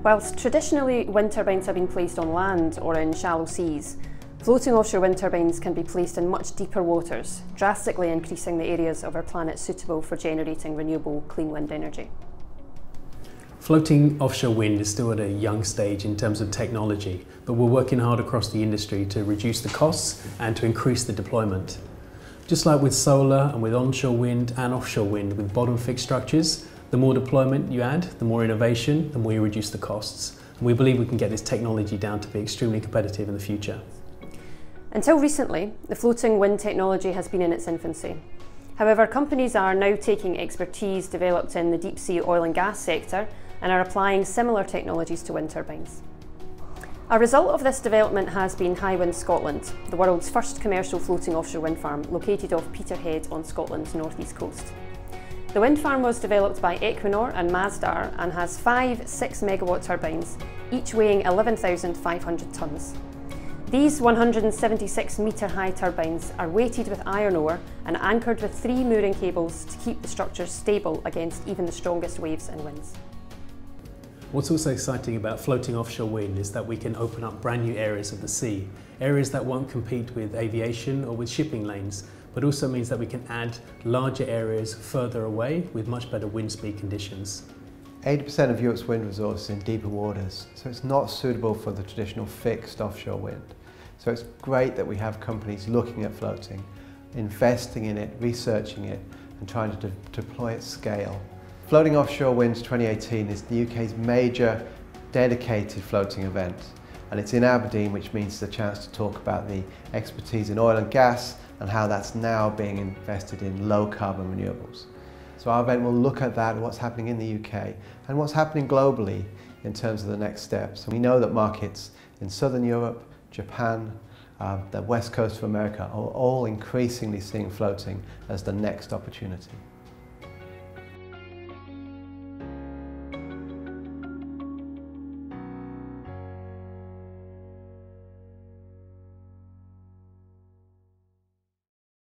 Whilst traditionally wind turbines have been placed on land or in shallow seas, floating offshore wind turbines can be placed in much deeper waters, drastically increasing the areas of our planet suitable for generating renewable clean wind energy. Floating offshore wind is still at a young stage in terms of technology, but we're working hard across the industry to reduce the costs and to increase the deployment. Just like with solar and with onshore wind and offshore wind with bottom fixed structures, the more deployment you add, the more innovation, the more you reduce the costs. And we believe we can get this technology down to be extremely competitive in the future. Until recently, the floating wind technology has been in its infancy. However, companies are now taking expertise developed in the deep sea oil and gas sector and are applying similar technologies to wind turbines. A result of this development has been Hywind Scotland, the world's first commercial floating offshore wind farm located off Peterhead on Scotland's northeast coast. The wind farm was developed by Equinor and Masdar and has 5 6-megawatt turbines, each weighing 11,500 tonnes. These 176-metre-high turbines are weighted with iron ore and anchored with 3 mooring cables to keep the structures stable against even the strongest waves and winds. What's also exciting about floating offshore wind is that we can open up brand new areas of the sea, areas that won't compete with aviation or with shipping lanes, but also means that we can add larger areas further away with much better wind speed conditions. 80% of Europe's wind resource is in deeper waters, so it's not suitable for the traditional fixed offshore wind. So it's great that we have companies looking at floating, investing in it, researching it, and trying to deploy at scale. Floating Offshore Winds 2018 is the UK's major dedicated floating event, and it's in Aberdeen, which means the chance to talk about the expertise in oil and gas and how that's now being invested in low carbon renewables. So our event will look at that, what's happening in the UK and what's happening globally in terms of the next steps. And we know that markets in Southern Europe, Japan, the west coast of America are all increasingly seeing floating as the next opportunity.